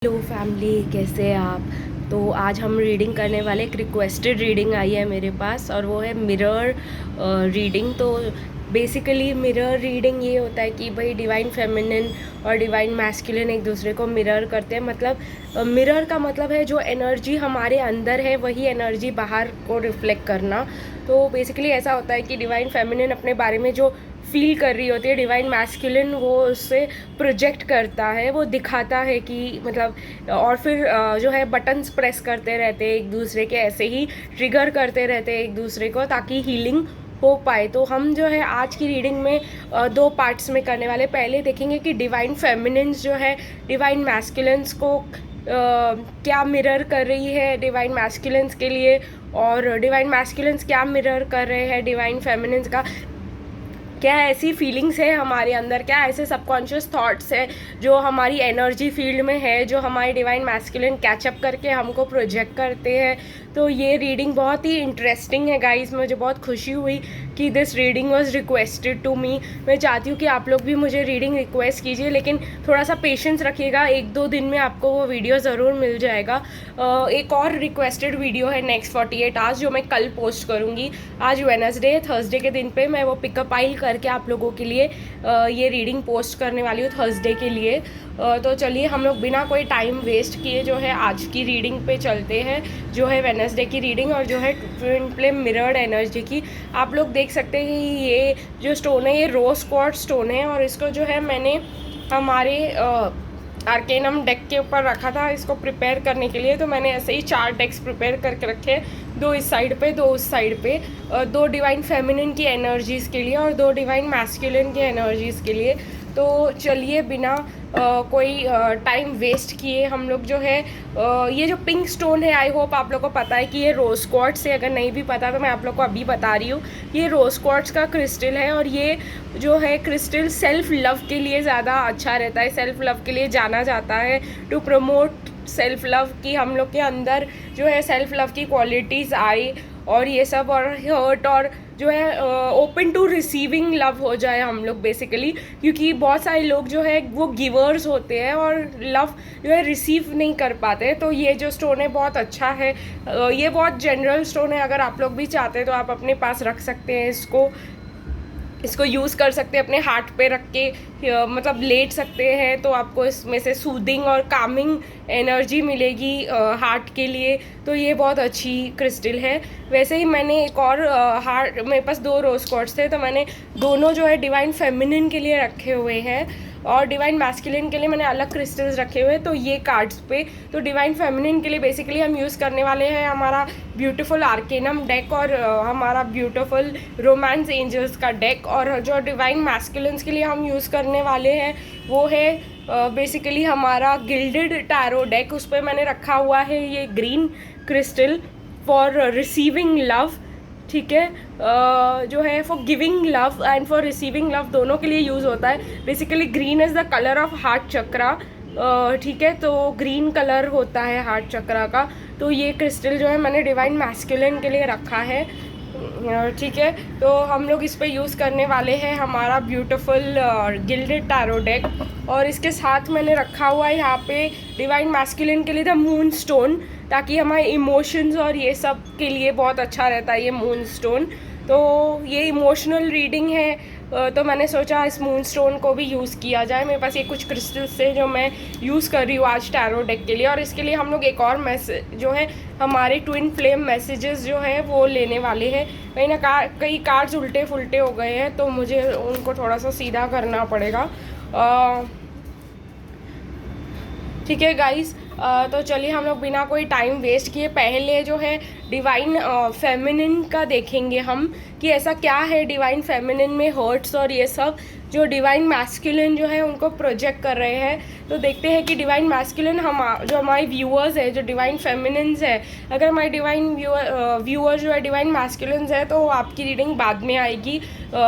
Hello family, कैसे हैं आप। तो आज हम रीडिंग करने वाले, एक रिक्वेस्टेड रीडिंग आई है मेरे पास और वो है मिरर रीडिंग। तो बेसिकली मिरर रीडिंग ये होता है कि भाई डिवाइन फेमिनिन और डिवाइन मैस्कुलिन एक दूसरे को मिरर करते हैं। मतलब मिरर का मतलब है जो एनर्जी हमारे अंदर है वही एनर्जी बाहर को रिफ्लेक्ट करना। तो बेसिकली ऐसा होता है कि डिवाइन फेमिनिन अपने बारे में जो फील कर रही होती है, डिवाइन मैस्कुलिन वो उससे प्रोजेक्ट करता है, वो दिखाता है कि मतलब, और फिर जो है बटन्स प्रेस करते रहते हैं एक दूसरे के, ऐसे ही ट्रिगर करते रहते हैं एक दूसरे को ताकि हीलिंग हो पाए। तो हम जो है आज की रीडिंग में दो पार्ट्स में करने वाले। पहले देखेंगे कि डिवाइन फेमिनिन्स जो है डिवाइन मैस्कुलिन्स को क्या मिरर कर रही है डिवाइन मैस्कुलिन्स के लिए, और डिवाइन मैस्कुलिन्स क्या मिरर कर रहे हैं डिवाइन फेमिनिन्स का। क्या ऐसी फीलिंग्स है हमारे अंदर, क्या ऐसे सबकॉन्शियस थॉट्स है जो हमारी एनर्जी फील्ड में है, जो हमारी डिवाइन मैस्कुलिन कैचअप करके हमको प्रोजेक्ट करते हैं। तो ये रीडिंग बहुत ही इंटरेस्टिंग है गाइस। मुझे बहुत खुशी हुई कि this reading was requested to me. मैं चाहती हूँ कि आप लोग भी मुझे रीडिंग रिक्वेस्ट कीजिए, लेकिन थोड़ा सा पेशेंस रखिएगा, 1-2 दिन में आपको वो वीडियो ज़रूर मिल जाएगा। एक और रिक्वेस्टेड वीडियो है नेक्स्ट 48 आवर्स जो मैं कल पोस्ट करूँगी। आज वेडनेसडे, थर्सडे के दिन पे मैं वो पिकअप आइल करके आप लोगों के लिए ये रीडिंग पोस्ट करने वाली हूँ थर्सडे के लिए। तो चलिए हम लोग बिना कोई टाइम वेस्ट किए जो है आज की रीडिंग पे चलते हैं, जो है वेडनेसडे की रीडिंग और जो है ट्विन फ्लेम मिरर्ड एनर्जी की। आप लोग देख सकते हैं कि ये जो स्टोन है ये रोज क्वार्ट्ज स्टोन है, और इसको जो है मैंने हमारे आर्केनम डेक के ऊपर रखा था इसको प्रिपेयर करने के लिए। तो मैंने ऐसे ही 4 डेक्स प्रिपेयर करके रखे, 2 इस साइड पे, 2 उस साइड पे, 2 डिवाइन फेमिनिन की एनर्जीज़ के लिए और 2 डिवाइन मैस्कुलिन की एनर्जीज़ के लिए। तो चलिए बिना कोई टाइम वेस्ट किए हम लोग जो है ये जो पिंक स्टोन है, आई होप आप लोग को पता है कि ये रोज़ क्वार्ट्ज है। अगर नहीं भी पता तो मैं आप लोग को अभी बता रही हूँ, ये रोज़ क्वार्ट्ज का क्रिस्टल है और ये जो है क्रिस्टल सेल्फ लव के लिए ज़्यादा अच्छा रहता है, सेल्फ लव के लिए जाना जाता है, टू प्रमोट सेल्फ लव की हम लोग के अंदर जो है सेल्फ लव की क्वालिटीज़ आए और ये सब, और हर्ट और जो है ओपन टू रिसीविंग लव हो जाए हम लोग बेसिकली। क्योंकि बहुत सारे लोग जो है वो गिवर्स होते हैं और लव जो है रिसीव नहीं कर पाते। तो ये जो स्टोन है बहुत अच्छा है, ये बहुत जनरल स्टोन है। अगर आप लोग भी चाहते हैं तो आप अपने पास रख सकते हैं इसको यूज़ कर सकते हैं, अपने हार्ट पे रख के मतलब लेट सकते हैं, तो आपको इसमें से सूदिंग और कामिंग एनर्जी मिलेगी हार्ट के लिए। तो ये बहुत अच्छी क्रिस्टल है। वैसे ही मैंने एक और हार्ट, मेरे पास 2 रोज़ क्वार्ट्ज थे तो मैंने दोनों जो है डिवाइन फेमिनिन के लिए रखे हुए हैं और डिवाइन मैस्कुलिन के लिए मैंने अलग क्रिस्टल्स रखे हुए हैं। तो ये कार्ड्स पे, तो डिवाइन फेमिनिन के लिए बेसिकली हम यूज़ करने वाले हैं हमारा ब्यूटीफुल आर्केनम डेक और हमारा ब्यूटीफुल रोमांस एंजल्स का डेक, और जो डिवाइन मैस्कुलिन्स के लिए हम यूज़ करने वाले हैं वो है बेसिकली हमारा गिल्डेड टैरो डेक। उस पर मैंने रखा हुआ है ये green crystal for receiving love, ठीक है, जो है for giving love and for receiving love दोनों के लिए यूज़ होता है। Basically green is the colour of heart chakra, ठीक है, तो ग्रीन कलर होता है हार्ट चक्रा का। तो ये क्रिस्टल जो है मैंने डिवाइन मैस्कुलिन के लिए रखा है, ठीक है। तो हम लोग इस पे यूज़ करने वाले हैं हमारा ब्यूटीफुल गिल्डेड टैरो डेक, और इसके साथ मैंने रखा हुआ है यहाँ पे डिवाइन मैस्कुलिन के लिए द मून स्टोन, ताकि हमारे इमोशंस और ये सब के लिए बहुत अच्छा रहता है ये मून स्टोन। तो ये इमोशनल रीडिंग है, तो मैंने सोचा इस मून स्टोन को भी यूज़ किया जाए। मेरे पास ये कुछ क्रिस्टल्स से जो मैं यूज़ कर रही हूँ आज टैरो डेक के लिए, और इसके लिए हम लोग एक और मैसेज जो है हमारे ट्विन फ्लेम मैसेजेस जो है वो लेने वाले हैं। कई कार्ड्स उल्टे फुल्टे हो गए हैं तो मुझे उनको थोड़ा सा सीधा करना पड़ेगा, ठीक है गाइस। तो चलिए हम लोग बिना कोई टाइम वेस्ट किए पहले जो है डिवाइन फेमिनिन का देखेंगे हम कि ऐसा क्या है डिवाइन फेमिनिन में हर्ट्स और ये सब जो डिवाइन मैस्कुलिन जो है उनको प्रोजेक्ट कर रहे हैं। तो देखते हैं कि डिवाइन मैस्कुलिन जो हमारे व्यूअर्स है, जो डिवाइन फेमिनिन्स है, अगर हमारे डिवाइन व्यूअर जो है डिवाइन मैस्कुलिन्स है तो आपकी रीडिंग बाद में आएगी।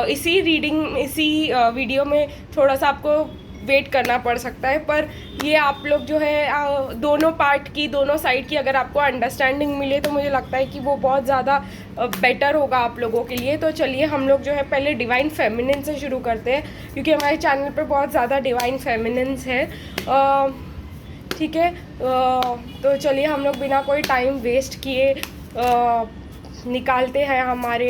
इसी वीडियो में थोड़ा सा आपको वेट करना पड़ सकता है, पर ये आप लोग जो है दोनों पार्ट की, दोनों साइड की अगर आपको अंडरस्टैंडिंग मिले तो मुझे लगता है कि वो बहुत ज़्यादा बेटर होगा आप लोगों के लिए। तो चलिए हम लोग जो है पहले डिवाइन फेमिनिन से शुरू करते हैं, क्योंकि हमारे चैनल पर बहुत ज़्यादा डिवाइन फेमिनिन्स है, ठीक है। तो चलिए हम लोग बिना कोई टाइम वेस्ट किए निकालते हैं हमारे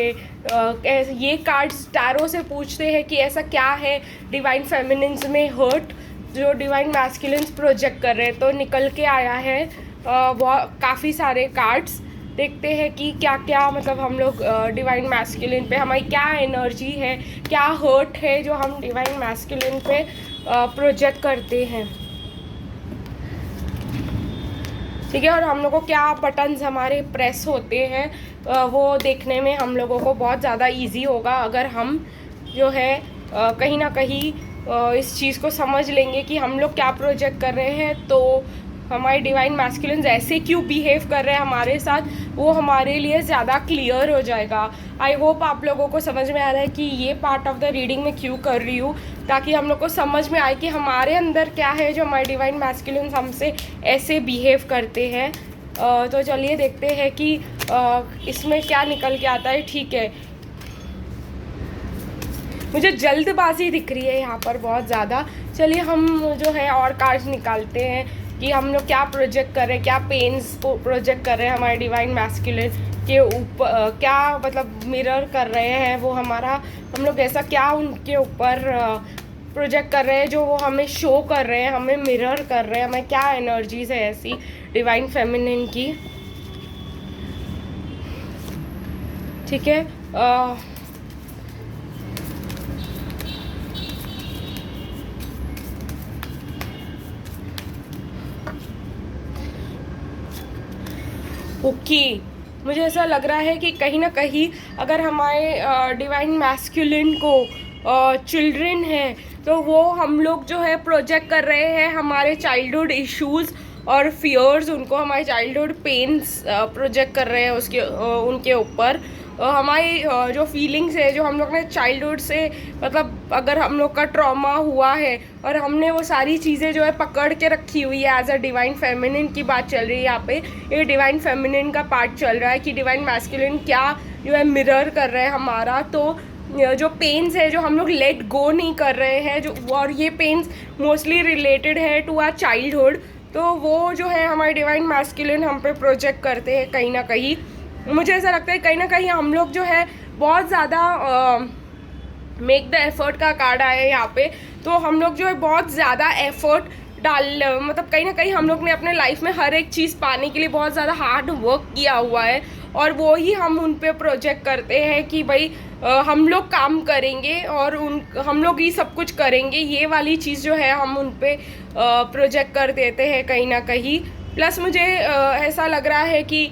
ये कार्ड्स टैरो से पूछते हैं कि ऐसा क्या है डिवाइन फेमिनिन्स में हर्ट जो डिवाइन मैस्कुलिन्स प्रोजेक्ट कर रहे हैं। तो निकल के आया है वो काफ़ी सारे कार्ड्स। देखते हैं कि क्या क्या मतलब हम लोग डिवाइन मैस्कुलिन पे हमारी क्या एनर्जी है, क्या हर्ट है जो हम डिवाइन मैस्कुलिन पे प्रोजेक्ट करते हैं, ठीक है। और हम लोग को क्या बटन्स हमारे प्रेस होते हैं वो देखने में हम लोगों को बहुत ज़्यादा इजी होगा अगर हम जो है कहीं ना कहीं इस चीज़ को समझ लेंगे कि हम लोग क्या प्रोजेक्ट कर रहे हैं। तो हमारे डिवाइन मैस्कुलिन्स ऐसे क्यों बिहेव कर रहे हैं हमारे साथ, वो हमारे लिए ज़्यादा क्लियर हो जाएगा। आई होप आप लोगों को समझ में आ रहा है कि ये पार्ट ऑफ द रीडिंग में क्यों कर रही हूँ, ताकि हम लोग को समझ में आए कि हमारे अंदर क्या है जो हमारे डिवाइन मैस्कुलिन्स हमसे ऐसे बिहेव करते हैं। तो चलिए देखते हैं कि इसमें क्या निकल के आता है। ठीक है, मुझे जल्दबाजी दिख रही है यहाँ पर बहुत ज़्यादा। चलिए हम जो है और कार्ड्स निकालते हैं कि हम लोग क्या प्रोजेक्ट कर रहे हैं, क्या पेन्स प्रोजेक्ट कर रहे हैं हमारे डिवाइन मैस्कुलिन के ऊपर, क्या मतलब मिरर कर रहे हैं वो हमारा, हम लोग ऐसा क्या उनके ऊपर प्रोजेक्ट कर रहे हैं जो वो हमें शो कर रहे हैं, हमें मिरर कर रहे हैं, हमें क्या एनर्जीज है ऐसी डिवाइन फेमिनिन की। ठीक है, ओके मुझे ऐसा लग रहा है कि कहीं ना कहीं अगर हमारे डिवाइन मैस्कुलिन को चिल्ड्रन हैं तो वो हम लोग जो है प्रोजेक्ट कर रहे हैं हमारे चाइल्डहुड इश्यूज़ और फियर्स, उनको हमारे चाइल्डहुड पेन्स प्रोजेक्ट कर रहे हैं उसके उनके ऊपर। हमारी जो फीलिंग्स है जो हम लोग ने चाइल्डहुड से मतलब अगर हम लोग का ट्रॉमा हुआ है और हमने वो सारी चीज़ें जो है पकड़ के रखी हुई है एज अ डिवाइन फेमिनिन की बात चल रही है यहाँ पे। ये डिवाइन फेमिनिन का पार्ट चल रहा है कि डिवाइन मैस्कुलिन क्या जो है मिरर कर रहे हैं हमारा। तो जो पेन्स है जो हम लोग लेट गो नहीं कर रहे हैं जो, और ये पेन्स मोस्टली रिलेटेड है टू आवर चाइल्डहुड, तो वो जो है हमारे डिवाइन मैस्कुलिन हम पे प्रोजेक्ट करते हैं कहीं ना कहीं। मुझे ऐसा लगता है कहीं ना कहीं हम लोग जो है बहुत ज़्यादा मेक द एफर्ट का कार्ड आया है यहाँ पे। तो हम लोग जो है बहुत ज़्यादा एफर्ट डाल मतलब कहीं ना कहीं हम लोग ने अपने लाइफ में हर एक चीज़ पाने के लिए बहुत ज़्यादा हार्ड वर्क किया हुआ है, और वो ही हम उन पे प्रोजेक्ट करते हैं कि भाई हम लोग काम करेंगे और हम लोग ही सब कुछ करेंगे, ये वाली चीज़ जो है हम उन पे प्रोजेक्ट कर देते हैं कहीं ना कहीं। प्लस मुझे ऐसा लग रहा है कि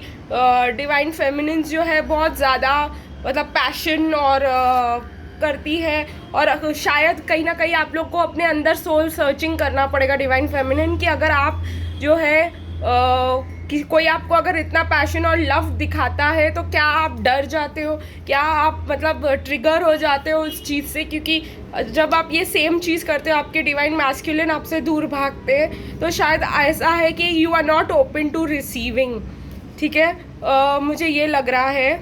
डिवाइन फेमिनिन्स जो है बहुत ज़्यादा मतलब पैशन और करती है, और शायद कहीं ना कहीं आप लोग को अपने अंदर सोल सर्चिंग करना पड़ेगा डिवाइन फेमिनिन कि अगर आप जो है कि कोई आपको अगर इतना पैशन और लव दिखाता है तो क्या आप डर जाते हो, क्या आप मतलब ट्रिगर हो जाते हो उस चीज़ से, क्योंकि जब आप ये सेम चीज़ करते हो आपके डिवाइन मैस्कुलिन आपसे दूर भागते हैं। तो शायद ऐसा है कि you are not open to receiving. ठीक है, मुझे ये लग रहा है।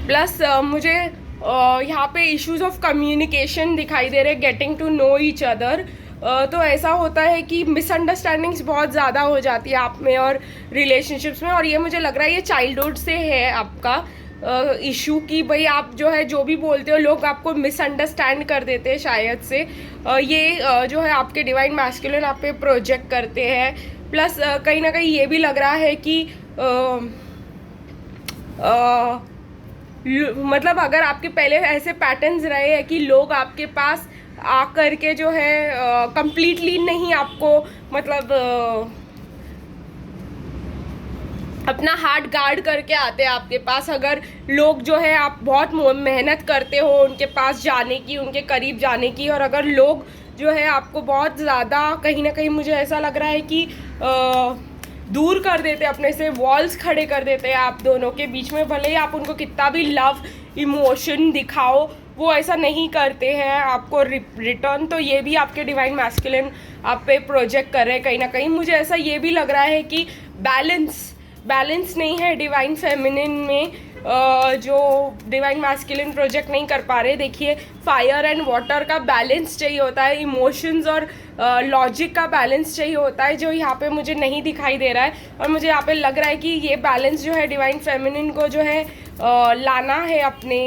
प्लस मुझे यहाँ पे इश्यूज ऑफ कम्युनिकेशन दिखाई दे रहे, getting to know each other. तो ऐसा होता है कि मिसअंडरस्टैंडिंग्स बहुत ज़्यादा हो जाती है आप में और रिलेशनशिप्स में, और ये मुझे लग रहा है ये चाइल्डहुड से है आपका इशू कि भाई आप जो है जो भी बोलते हो लोग आपको मिसअंडरस्टैंड कर देते हैं शायद से। ये जो है आपके डिवाइन मैस्कुलिन आप पे प्रोजेक्ट करते हैं। प्लस कहीं ना कहीं ये भी लग रहा है कि मतलब अगर आपके पहले ऐसे पैटर्न्स रहे हैं कि लोग आपके पास आकर के जो है कंप्लीटली नहीं आपको मतलब अपना हार्ट गार्ड करके आते हैं आपके पास, अगर लोग जो है आप बहुत मेहनत करते हो उनके पास जाने की, उनके करीब जाने की, और अगर लोग जो है आपको बहुत ज़्यादा कहीं ना कहीं मुझे ऐसा लग रहा है कि दूर कर देते, अपने से वॉल्स खड़े कर देते हैं आप दोनों के बीच में, भले ही आप उनको कितना भी लव इमोशन दिखाओ वो ऐसा नहीं करते हैं आपको रिटर्न। तो ये भी आपके डिवाइन मैस्कुलिन आप पे प्रोजेक्ट कर रहे हैं कहीं ना कहीं। मुझे ऐसा ये भी लग रहा है कि बैलेंस नहीं है डिवाइन फेमिनिन में, जो डिवाइन मैस्कुलिन प्रोजेक्ट नहीं कर पा रहे। देखिए फायर एंड वाटर का बैलेंस चाहिए होता है, इमोशंस और लॉजिक का बैलेंस चाहिए होता है, जो यहाँ पे मुझे नहीं दिखाई दे रहा है। और मुझे यहाँ पे लग रहा है कि ये बैलेंस जो है डिवाइन फेमिनिन को जो है लाना है अपने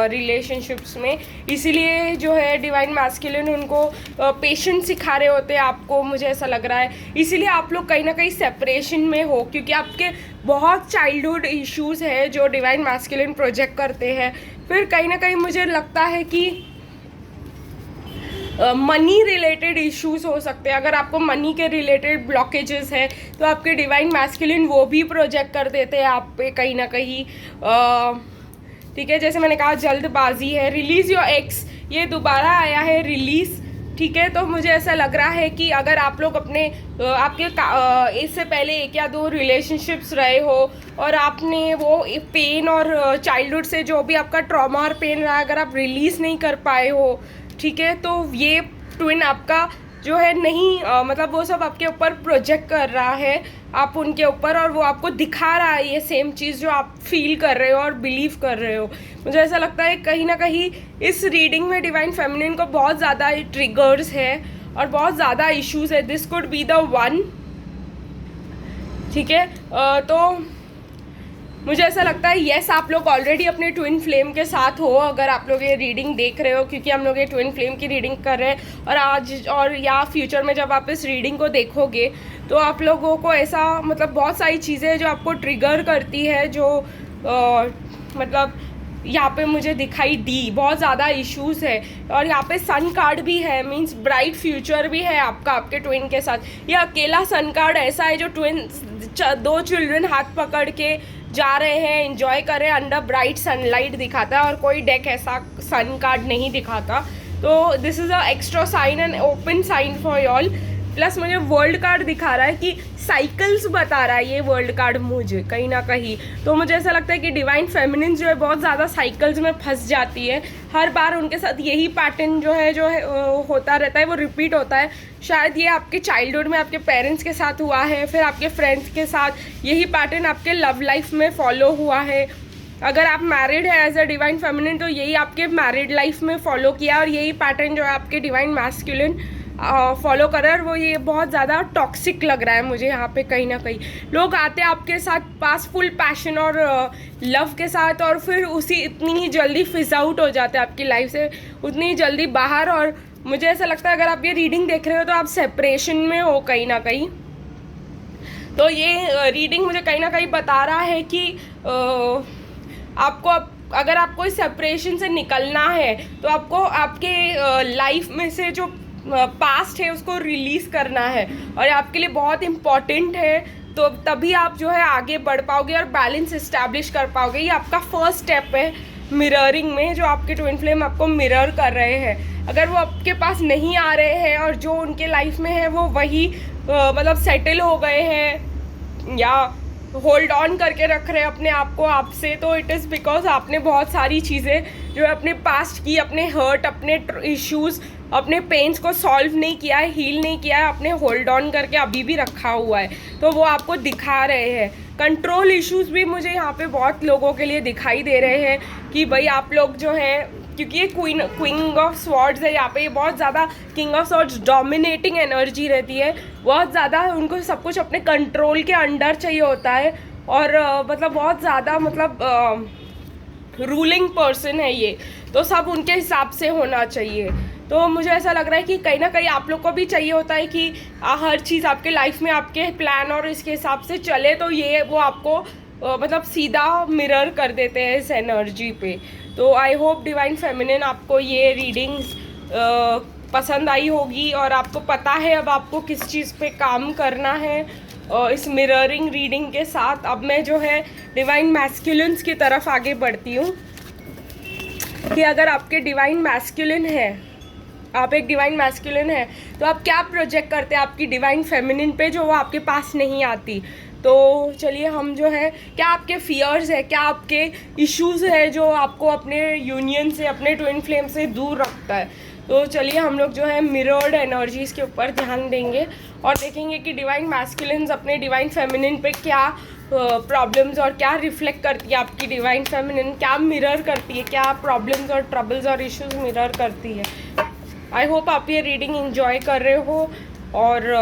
रिलेशनशिप्स में। इसीलिए जो है डिवाइन मैस्कुलिन उनको पेशेंस सिखा रहे होते हैं आपको, मुझे ऐसा लग रहा है। इसीलिए आप लोग कहीं ना कहीं सेपरेशन में हो, क्योंकि आपके बहुत चाइल्डहुड इश्यूज़ है जो डिवाइन मैस्कुलिन प्रोजेक्ट करते हैं। फिर कहीं ना कहीं मुझे लगता है कि मनी रिलेटेड इश्यूज हो सकते हैं। अगर आपको मनी के रिलेटेड ब्लॉकेजेस है तो आपके डिवाइन मैस्कुलिन वो भी प्रोजेक्ट कर देते हैं आप पे कहीं ना कहीं। ठीक है, जैसे मैंने कहा जल्दबाजी है, रिलीज़ योर एक्स, ये दोबारा आया है रिलीज़। ठीक है, तो मुझे ऐसा लग रहा है कि अगर आप लोग अपने आपके इससे पहले 1 या 2 रिलेशनशिप्स रहे हो और आपने वो पेन और चाइल्डहुड से जो भी आपका ट्रॉमा और पेन रहा है, अगर आप रिलीज़ नहीं कर पाए हो, ठीक है, तो ये ट्विन आपका जो है नहीं मतलब वो सब आपके ऊपर प्रोजेक्ट कर रहा है आप उनके ऊपर, और वो आपको दिखा रहा है ये सेम चीज़ जो आप फील कर रहे हो और बिलीव कर रहे हो। मुझे ऐसा लगता है कहीं ना कहीं इस रीडिंग में डिवाइन फेमिनिन को बहुत ज़्यादा ट्रिगर्स है और बहुत ज़्यादा इश्यूज है। This could be the one. ठीक है, तो मुझे ऐसा लगता है येस आप लोग ऑलरेडी अपने ट्विन फ्लेम के साथ हो, अगर आप लोग ये रीडिंग देख रहे हो, क्योंकि हम लोग ये ट्विन फ्लेम की रीडिंग कर रहे हैं। और आज और या फ्यूचर में जब आप इस रीडिंग को देखोगे तो आप लोगों को ऐसा मतलब बहुत सारी चीज़ें जो आपको ट्रिगर करती है, जो मतलब यहाँ पे मुझे दिखाई दी, बहुत ज़्यादा इश्यूज है। और यहाँ पे सन कार्ड भी है, मींस ब्राइट फ्यूचर भी है आपका आपके ट्विन के साथ। ये अकेला सन कार्ड ऐसा है जो ट्विन 2 चिल्ड्रन हाथ पकड़ के जा रहे हैं, एंजॉय कर रहे हैं अंडर ब्राइट सनलाइट दिखाता है, और कोई डेक ऐसा सन कार्ड नहीं दिखाता। तो this is a extra sign and open sign for y'all. Plus मुझे वर्ल्ड कार्ड दिखा रहा है कि साइकिल्स बता रहा है ये वर्ल्ड कार्ड मुझे कहीं ना कहीं। तो मुझे ऐसा लगता है कि डिवाइन फेमिनिन जो है बहुत ज़्यादा साइकिल्स में फंस जाती है, हर बार उनके साथ यही पैटर्न जो है होता रहता है, वो रिपीट होता है। शायद ये आपके चाइल्डहुड में आपके पेरेंट्स के साथ हुआ है, फिर आपके फ्रेंड्स के साथ यही पैटर्न आपके लव लाइफ में फॉलो हुआ है। अगर आप मैरिड है एज अ डिवाइन फेमिनिन तो यही आपके मैरिड लाइफ में फॉलो किया, और यही पैटर्न जो है आपके डिवाइन मैस्कुलिन फॉलो कर रहा है। और वो ये बहुत ज़्यादा टॉक्सिक लग रहा है मुझे यहाँ पे कहीं ना कहीं। लोग आते हैं आपके साथ पास फुल पैशन और लव के साथ, और फिर उसी इतनी ही जल्दी फिज आउट हो जाते हैं आपकी लाइफ से, उतनी ही जल्दी बाहर। और मुझे ऐसा लगता है अगर आप ये रीडिंग देख रहे हो तो आप सेपरेशन में हो कहीं ना कहीं। तो ये रीडिंग मुझे कहीं ना कहीं बता रहा है कि आपको अगर आपको इस सेपरेशन से निकलना है तो आपको आपके लाइफ में से जो पास्ट है उसको रिलीज़ करना है, और आपके लिए बहुत इम्पॉर्टेंट है। तो तभी आप जो है आगे बढ़ पाओगे और बैलेंस इस्टेब्लिश कर पाओगे। ये आपका फर्स्ट स्टेप है मिररिंग में, जो आपके ट्विन फ्लेम आपको मिरर कर रहे हैं। अगर वो आपके पास नहीं आ रहे हैं और जो उनके लाइफ में है वो वही मतलब सेटल हो गए हैं या होल्ड ऑन करके रख रहे हैं अपने आप को आपसे, तो इट इज़ बिकॉज आपने बहुत सारी चीज़ें जो है अपने पास्ट की, अपने हर्ट, अपने इश्यूज़, अपने पेन्स को सॉल्व नहीं किया है, हील नहीं किया है, अपने होल्ड ऑन करके अभी भी रखा हुआ है। तो वो आपको दिखा रहे हैं। कंट्रोल इश्यूज़ भी मुझे यहाँ पे बहुत लोगों के लिए दिखाई दे रहे हैं कि भाई आप लोग जो है, क्योंकि ये क्वीन ऑफ स्वॉर्ड्स है यहाँ पे, ये बहुत ज़्यादा king of swords dominating energy रहती है, बहुत ज़्यादा उनको सब कुछ अपने कंट्रोल के अंडर चाहिए होता है, और मतलब बहुत ज़्यादा मतलब रूलिंग पर्सन है ये, तो सब उनके हिसाब से होना चाहिए। तो मुझे ऐसा लग रहा है कि कहीं ना कहीं आप लोग को भी चाहिए होता है कि हर चीज़ आपके लाइफ में आपके प्लान और इसके हिसाब से चले, तो ये वो आपको मतलब सीधा मिरर कर देते हैं इस एनर्जी पे। तो आई होप डिवाइन फेमिनिन आपको ये रीडिंग्स पसंद आई होगी, और आपको पता है अब आपको किस चीज़ पे काम करना है इस मिररिंग रीडिंग के साथ। अब मैं जो है डिवाइन मैस्कुलिन्स की तरफ आगे बढ़ती हूँ कि अगर आपके डिवाइन मैस्कुलिन है, आप एक डिवाइन मैस्कुलिन है, तो आप क्या प्रोजेक्ट करते हैं आपकी डिवाइन फेमिनिन पे जो वो आपके पास नहीं आती। तो चलिए हम जो है, क्या आपके फियर्स है, क्या आपके इश्यूज़ है जो आपको अपने यूनियन से, अपने ट्विन फ्लेम से दूर रखता है। तो चलिए हम लोग जो है मिरर्ड एनर्जीज़ के ऊपर ध्यान देंगे और देखेंगे कि डिवाइन मैस्कुलिन्स अपने डिवाइन फेमिनिन पे क्या प्रॉब्लम्स और क्या रिफ्लेक्ट करती है, आपकी डिवाइन फेमिनिन क्या मिरर करती है, क्या प्रॉब्लम्स और ट्रबल्स और इश्यूज मिरर करती है। आई होप आप ये रीडिंग एंजॉय कर रहे हो और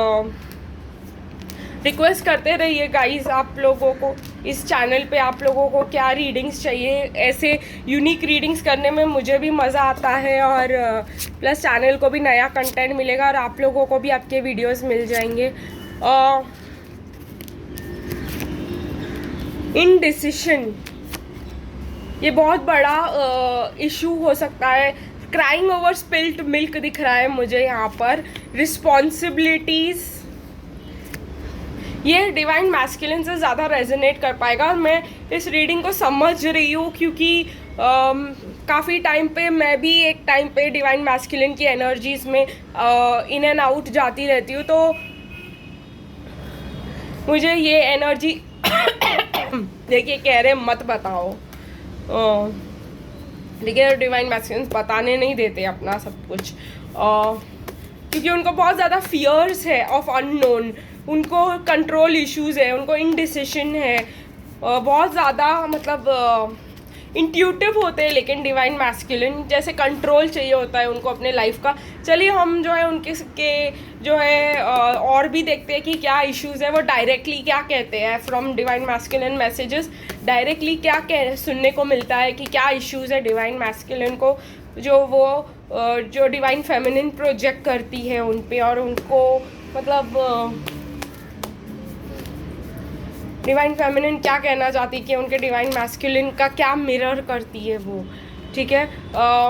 रिक्वेस्ट करते रहिए गाइस आप लोगों को इस चैनल पे, आप लोगों को क्या रीडिंग्स चाहिए। ऐसे यूनिक रीडिंग्स करने में मुझे भी मज़ा आता है और प्लस चैनल को भी नया कंटेंट मिलेगा और आप लोगों को भी आपके वीडियोस मिल जाएंगे। इनडिसिशन ये बहुत बड़ा इशू हो सकता है। क्राइंग ओवर स्पिल्ट मिल्क दिख रहा है मुझे यहाँ पर। रिस्पॉन्सिबिलिटीज़ ये डिवाइन मैस्कुलिन से ज़्यादा रेजोनेट कर पाएगा और मैं इस रीडिंग को समझ रही हूँ क्योंकि काफ़ी टाइम पे मैं भी एक टाइम पे डिवाइन मैस्कुलिन की एनर्जीज में इन एंड आउट जाती रहती हूँ, तो मुझे ये एनर्जी देखिए कह रहे मत बताओ, देखिए डिवाइन मैस्कुलिन बताने नहीं देते अपना सब कुछ क्योंकि उनको बहुत ज़्यादा फियर्स है ऑफ अननोन, उनको कंट्रोल इश्यूज़ है, उनको इनडिसिशन है, बहुत ज़्यादा मतलब इंट्यूटिव होते हैं। लेकिन डिवाइन मैस्कुलिन जैसे कंट्रोल चाहिए होता है उनको अपने लाइफ का। चलिए हम जो है उनके जो है और भी देखते हैं कि क्या इश्यूज़ है, वो डायरेक्टली क्या कहते हैं from divine masculine messages. Directly क्या सुनने को मिलता है कि क्या इश्यूज़ है डिवाइन मैस्कुलिन को, जो डिवाइन फेमिनिन प्रोजेक्ट करती है उन पे, और उनको मतलब डिवाइन फेमिनिन क्या कहना चाहती है कि उनके डिवाइन मैस्कुलिन का क्या मिरर करती है वो। ठीक है,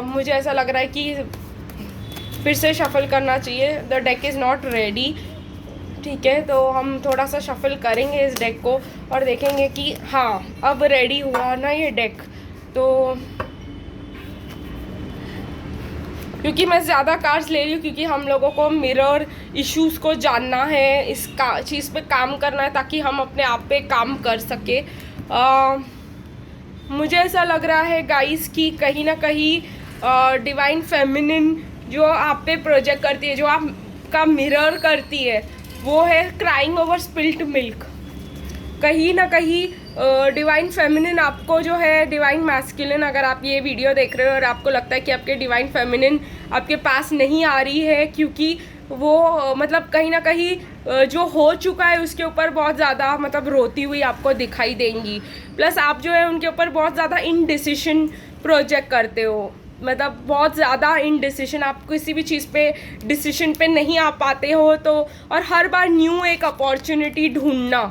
मुझे ऐसा लग रहा है कि फिर से शफल करना चाहिए। The deck is not ready. ठीक है, तो हम थोड़ा सा शफल करेंगे इस डेक को और देखेंगे कि हाँ अब रेडी हुआ ना ये डेक। तो क्योंकि मैं ज़्यादा कार्ड्स ले रही हूँ क्योंकि हम लोगों को मिरर इश्यूज़ को जानना है, इस चीज़ पे काम करना है ताकि हम अपने आप पे काम कर सके। मुझे ऐसा लग रहा है गाइस कि कहीं ना कहीं डिवाइन फेमिनिन जो आप पे प्रोजेक्ट करती है, जो आपका मिरर करती है, वो है क्राइंग ओवर स्पिल्ट मिल्क। कहीं ना कहीं डिवाइन फेमिनिन आपको जो है डिवाइन मैस्कुलिन, अगर आप ये वीडियो देख रहे हो और आपको लगता है कि आपके डिवाइन फेमिनिन आपके पास नहीं आ रही है क्योंकि वो मतलब कहीं ना कहीं जो हो चुका है उसके ऊपर बहुत ज़्यादा मतलब रोती हुई आपको दिखाई देंगी। प्लस आप जो है उनके ऊपर बहुत ज़्यादा इनडिसिशन प्रोजेक्ट करते हो, मतलब बहुत ज़्यादा इनडिसिशन, आप किसी भी चीज़ पे डिसीजन पे नहीं आ पाते हो। तो और हर बार न्यू एक अपॉर्चुनिटी ढूंढना,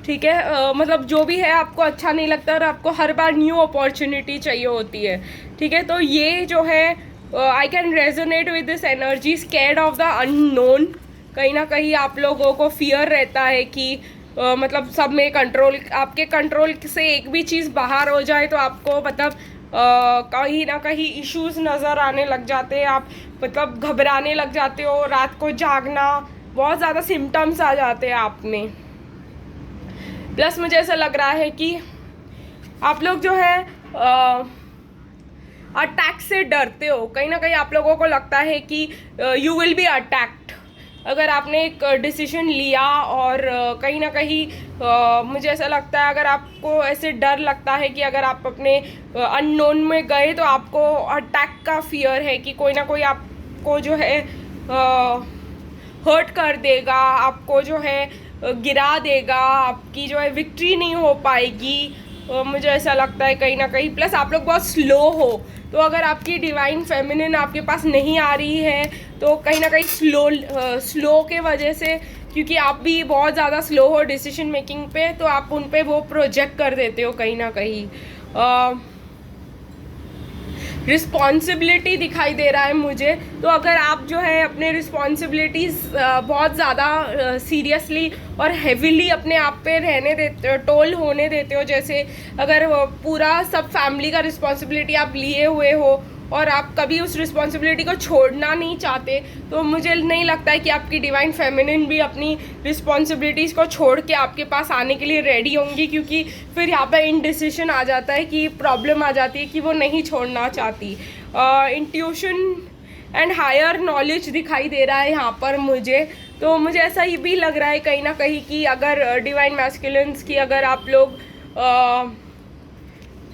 ठीक है, मतलब जो भी है आपको अच्छा नहीं लगता और आपको हर बार न्यू अपॉर्चुनिटी चाहिए होती है। ठीक है, तो ये जो है I can resonate with this energy, scared of the unknown. कहीं ना कहीं आप लोगों को फियर रहता है कि मतलब सब में कंट्रोल, आपके कंट्रोल से एक भी चीज़ बाहर हो जाए तो आपको मतलब कहीं ना कहीं इश्यूज नज़र आने लग जाते हैं, आप मतलब घबराने लग जाते हो, रात को जागना, बहुत ज़्यादा सिम्टम्स आ जाते हैं आप में। प्लस मुझे ऐसा लग रहा है कि आप लोग जो है अटैक से डरते हो। कहीं ना कहीं आप लोगों को लगता है कि यू विल बी अटैक्ड अगर आपने एक डिसीजन लिया, और कहीं ना कहीं मुझे ऐसा लगता है अगर आपको ऐसे डर लगता है कि अगर आप अपने अननोन में गए तो आपको अटैक का फियर है कि कोई ना कोई आपको जो है हर्ट कर देगा, आपको जो है गिरा देगा, आपकी जो है विक्ट्री नहीं हो पाएगी। मुझे ऐसा लगता है कहीं ना कहीं। प्लस आप लोग बहुत स्लो हो, तो अगर आपकी डिवाइन फेमिनिन आपके पास नहीं आ रही है तो कहीं ना कहीं स्लो के वजह से, क्योंकि आप भी बहुत ज़्यादा स्लो हो डिसीजन मेकिंग पे, तो आप उन पे वो प्रोजेक्ट कर देते हो कहीं ना कहीं। रिस्पॉन्सिबिलिटी दिखाई दे रहा है मुझे, तो अगर आप जो है अपने रिस्पॉन्सिबिलिटीज़ बहुत ज़्यादा सीरियसली और हेविली अपने आप पे रहने देते हो, टोल होने देते हो, जैसे अगर पूरा सब फैमिली का रिस्पॉन्सिबिलिटी आप लिए हुए हो और आप कभी उस रिस्पॉन्सिबिलिटी को छोड़ना नहीं चाहते, तो मुझे नहीं लगता है कि आपकी डिवाइन फेमिनिन भी अपनी रिस्पॉन्सिबिलिटीज़ को छोड़ के आपके पास आने के लिए रेडी होंगी, क्योंकि फिर यहाँ पे इनडिसिशन आ जाता है कि प्रॉब्लम आ जाती है कि वो नहीं छोड़ना चाहती। इंट्यूशन एंड हायर नॉलेज दिखाई दे रहा है यहाँ पर मुझे, तो मुझे ऐसा ही भी लग रहा है कहीं ना कहीं कि अगर डिवाइन मैस्कुलिन्स की अगर आप लोग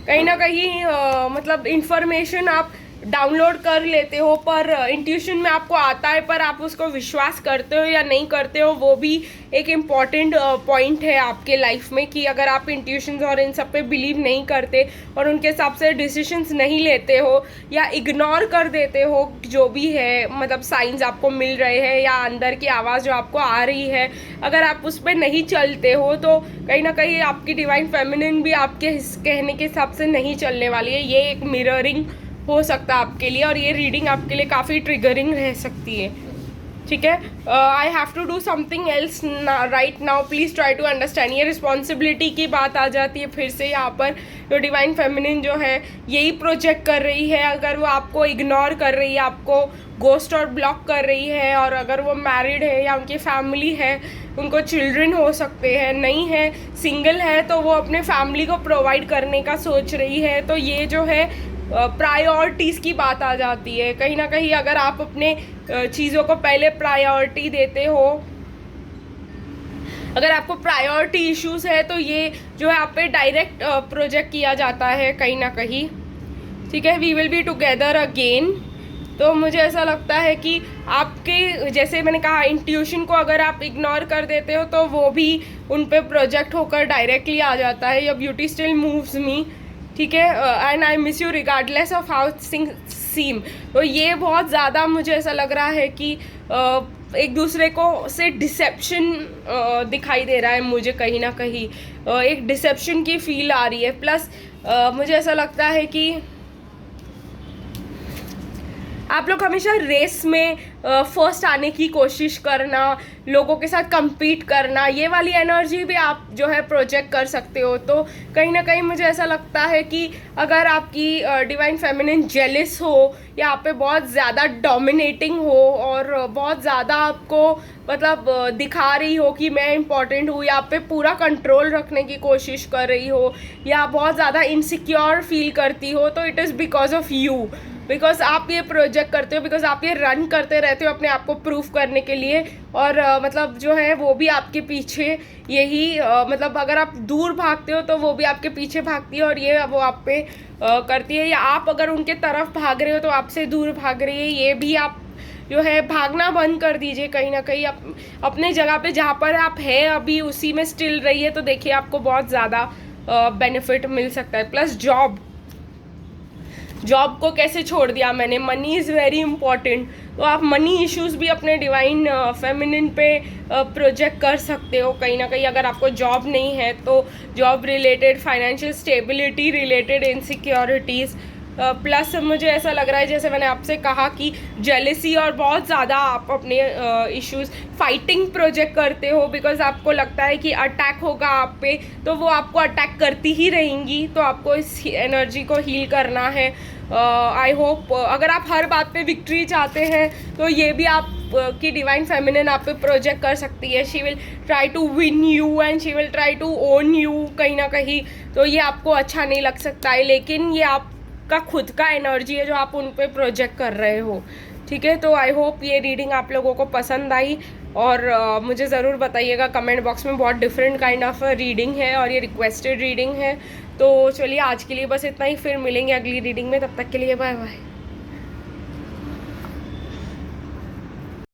कहीं ना कहीं मतलब इन्फॉर्मेशन आप डाउनलोड कर लेते हो, पर इंट्यूशन में आपको आता है, पर आप उसको विश्वास करते हो या नहीं करते हो, वो भी एक इम्पॉर्टेंट पॉइंट है आपके लाइफ में। कि अगर आप इंट्यूशंस और इन सब पे बिलीव नहीं करते और उनके हिसाब से डिसीशंस नहीं लेते हो या इग्नोर कर देते हो जो भी है, मतलब साइंस आपको मिल रहे हैं या अंदर की आवाज़ जो आपको आ रही है, अगर आप उस पर नहीं चलते हो तो कहीं ना कहीं आपकी डिवाइन फेमिनिन भी आपके कहने के हिसाब से नहीं चलने वाली है। ये एक मिररिंग हो सकता है आपके लिए, और ये रीडिंग आपके लिए काफ़ी ट्रिगरिंग रह सकती है। ठीक है, I have to do something else right now, please try to understand. ये रिस्पॉन्सिबिलिटी की बात आ जाती है फिर से यहाँ पर। जो डिवाइन फेमिनिन जो है यही प्रोजेक्ट कर रही है, अगर वो आपको इग्नोर कर रही है, आपको गोस्ट और ब्लॉक कर रही है, और अगर वो मैरिड है या उनकी फैमिली है, उनको चिल्ड्रन हो सकते हैं, नहीं है सिंगल है, तो वो अपने फैमिली को प्रोवाइड करने का सोच रही है। तो ये जो है प्रायोरिटीज़ की बात आ जाती है कहीं ना कहीं। अगर आप अपने चीज़ों को पहले प्रायोरिटी देते हो, अगर आपको प्रायोरिटी इश्यूज है, तो ये जो है आप पे डायरेक्ट प्रोजेक्ट किया जाता है कहीं ना कहीं। ठीक है, we will be together again. तो मुझे ऐसा लगता है कि आपके, जैसे मैंने कहा, इंट्यूशन को अगर आप इग्नोर कर देते हो तो वो भी उन पे प्रोजेक्ट होकर डायरेक्टली आ जाता है। योर ब्यूटी स्टिल मूव्स मी, ठीक है, and I miss you regardless of how things सीम। तो ये बहुत ज़्यादा मुझे ऐसा लग रहा है कि एक दूसरे को से डिसेप्शन दिखाई दे रहा है मुझे कहीं ना कहीं। एक डिसेप्शन की फील आ रही है। प्लस मुझे ऐसा लगता है कि आप लोग हमेशा रेस में फर्स्ट आने की कोशिश करना, लोगों के साथ compete करना, ये वाली एनर्जी भी आप जो है प्रोजेक्ट कर सकते हो। तो कहीं ना कहीं मुझे ऐसा लगता है कि अगर आपकी डिवाइन फेमिनिन जेलिस हो या आप पे बहुत ज़्यादा डोमिनेटिंग हो और बहुत ज़्यादा आपको मतलब दिखा रही हो कि मैं इम्पॉर्टेंट हूँ, या आप पे पूरा कंट्रोल रखने की कोशिश कर रही हो, या बहुत ज़्यादा इनसिक्योर फील करती हो, तो it is because of you. Because आप ये प्रोजेक्ट करते हो, बिकॉज आप ये रन करते रहते हो अपने आप को प्रूफ करने के लिए। और मतलब जो है वो भी आपके पीछे यही मतलब अगर आप दूर भागते हो तो वो भी आपके पीछे भागती है, और ये वो आप पे करती है। या आप अगर उनके तरफ भाग रहे हो तो आपसे दूर भाग रही है। ये भी आप जो है भागना बंद कर दीजिए कहीं ना कहीं। अपने जगह पे जहाँ पर आप है अभी उसी में स्टिल रहिए, तो देखिए आपको बहुत ज़्यादा बेनिफिट मिल सकता है। प्लस जॉब को कैसे छोड़ दिया मैंने, मनी इज़ वेरी इंपॉर्टेंट। तो आप मनी इश्यूज भी अपने डिवाइन फेमिनिन पे प्रोजेक्ट कर सकते हो कहीं ना कहीं। अगर आपको जॉब नहीं है तो job related, financial stability related insecurities. Plus मुझे ऐसा लग रहा है, जैसे मैंने आपसे कहा कि जेलेसी और बहुत ज़्यादा आप अपने इश्यूज फाइटिंग प्रोजेक्ट करते हो, बिकॉज आपको लगता है कि अटैक होगा आप पे, तो वो आपको अटैक करती ही रहेंगी। तो आपको इस एनर्जी को हील करना है। आई होप अगर आप हर बात पे विक्ट्री चाहते हैं तो ये भी आप की डिवाइन फेमिनिन आप पे प्रोजेक्ट कर सकती है। She will try to win you and she will try to own you कहीं ना कहीं। तो ये आपको अच्छा नहीं लग सकता है, लेकिन ये आपका खुद का एनर्जी है जो आप उन पे प्रोजेक्ट कर रहे हो। ठीक है, तो आई होप ये रीडिंग आप लोगों को पसंद आई, और मुझे ज़रूर बताइएगा कमेंट बॉक्स में। बहुत डिफरेंट काइंड ऑफ रीडिंग है और ये रिक्वेस्टेड रीडिंग है। तो चलिए आज के लिए बस इतना ही, फिर मिलेंगे अगली रीडिंग में। तब तक के लिए बाय बाय।